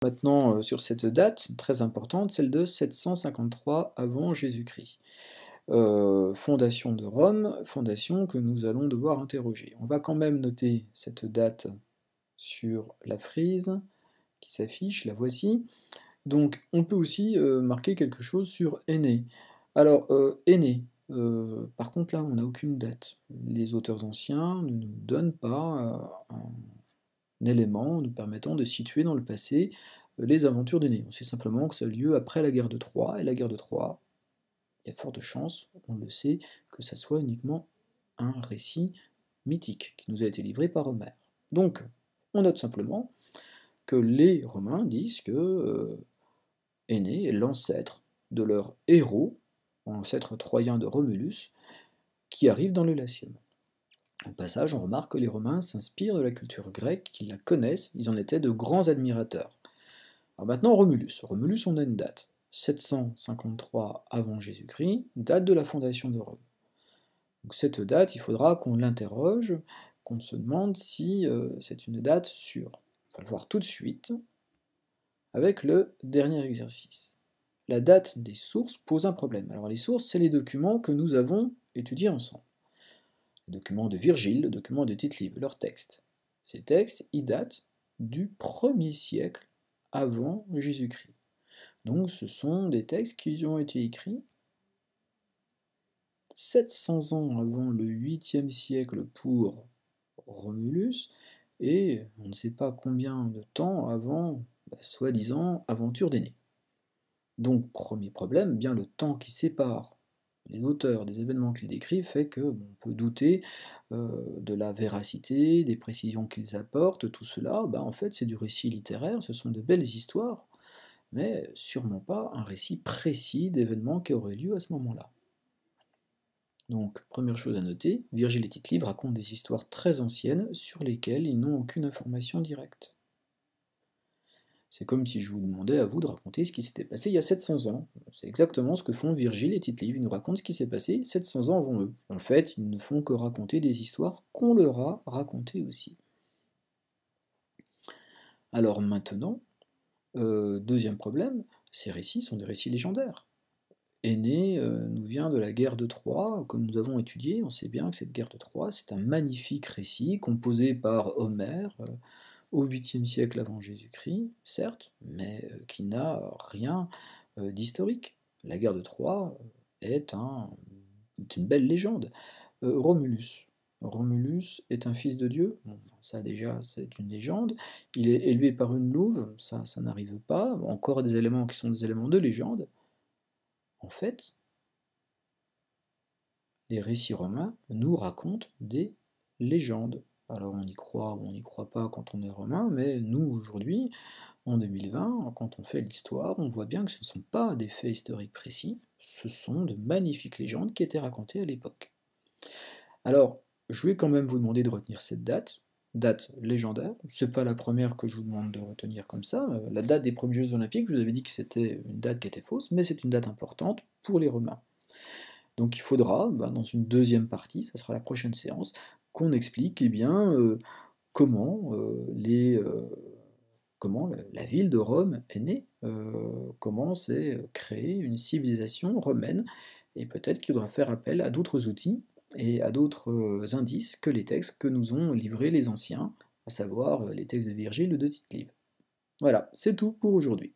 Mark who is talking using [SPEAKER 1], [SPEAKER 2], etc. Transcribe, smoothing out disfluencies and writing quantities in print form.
[SPEAKER 1] Maintenant, sur cette date très importante, celle de 753 avant Jésus-Christ. Fondation de Rome, fondation que nous allons devoir interroger. On va quand même noter cette date sur la frise qui s'affiche, la voici. Donc on peut aussi marquer quelque chose sur Énée. Alors, Énée, par contre là on n'a aucune date. Les auteurs anciens ne nous donnent pas un élément nous permettant de situer dans le passé les aventures d'Énée. On sait simplement que ça a eu lieu après la guerre de Troie, et la guerre de Troie, il y a forte chance, on le sait, que ça soit uniquement un récit mythique qui nous a été livré par Homère. Donc, on note simplement que les Romains disent que Énée est l'ancêtre de leur héros, l'ancêtre troyen de Romulus, qui arrive dans le Latium. Au passage, on remarque que les Romains s'inspirent de la culture grecque, qu'ils la connaissent, ils en étaient de grands admirateurs. Alors maintenant, Romulus. Romulus, on a une date. 753 avant Jésus-Christ, date de la fondation de Rome. Donc cette date, il faudra qu'on l'interroge, qu'on se demande si c'est une date sûre. On va le voir tout de suite avec le dernier exercice. La date des sources pose un problème. Alors les sources, c'est les documents que nous avons étudiés ensemble. Le document de Virgile, le document de Tite-Live, leurs textes. Ces textes, ils datent du 1er siècle avant Jésus-Christ. Donc ce sont des textes qui ont été écrits 700 ans avant le 8e siècle pour Romulus, et on ne sait pas combien de temps avant, soi-disant, aventure d'Énée. Donc premier problème, bien le temps qui sépare les auteurs des événements qu'ils décrivent fait que on peut douter de la véracité, des précisions qu'ils apportent, tout cela, en fait c'est du récit littéraire, ce sont de belles histoires, mais sûrement pas un récit précis d'événements qui auraient lieu à ce moment-là. Donc, première chose à noter, Virgile et Tite-Live racontent des histoires très anciennes sur lesquelles ils n'ont aucune information directe. C'est comme si je vous demandais à vous de raconter ce qui s'était passé il y a 700 ans. C'est exactement ce que font Virgile et Tite-Live, ils nous racontent ce qui s'est passé 700 ans avant eux. En fait, ils ne font que raconter des histoires qu'on leur a racontées aussi. Alors maintenant, deuxième problème, ces récits sont des récits légendaires. Énée nous vient de la guerre de Troie, comme nous avons étudié, on sait bien que cette guerre de Troie, c'est un magnifique récit composé par Homère au 8e siècle avant Jésus-Christ, certes, mais qui n'a rien d'historique. La guerre de Troie est une belle légende. Romulus. Romulus est un fils de Dieu, bon, ça déjà c'est une légende, il est élevé par une louve, ça n'arrive pas, encore des éléments qui sont des éléments de légende. En fait, les récits romains nous racontent des légendes. Alors on y croit ou on n'y croit pas quand on est romain, mais nous aujourd'hui, en 2020, quand on fait l'histoire, on voit bien que ce ne sont pas des faits historiques précis, ce sont de magnifiques légendes qui étaient racontées à l'époque. Alors, je vais quand même vous demander de retenir cette date légendaire, c'est pas la première que je vous demande de retenir comme ça, la date des premiers Jeux Olympiques, je vous avais dit que c'était une date qui était fausse, mais c'est une date importante pour les Romains. Donc il faudra, dans une deuxième partie, ça sera la prochaine séance, qu'on explique comment, comment la ville de Rome est née, comment s'est créée une civilisation romaine, et peut-être qu'il faudra faire appel à d'autres outils et à d'autres indices que les textes que nous ont livrés les anciens, à savoir les textes de Virgile ou de Tite-Live. Voilà, c'est tout pour aujourd'hui.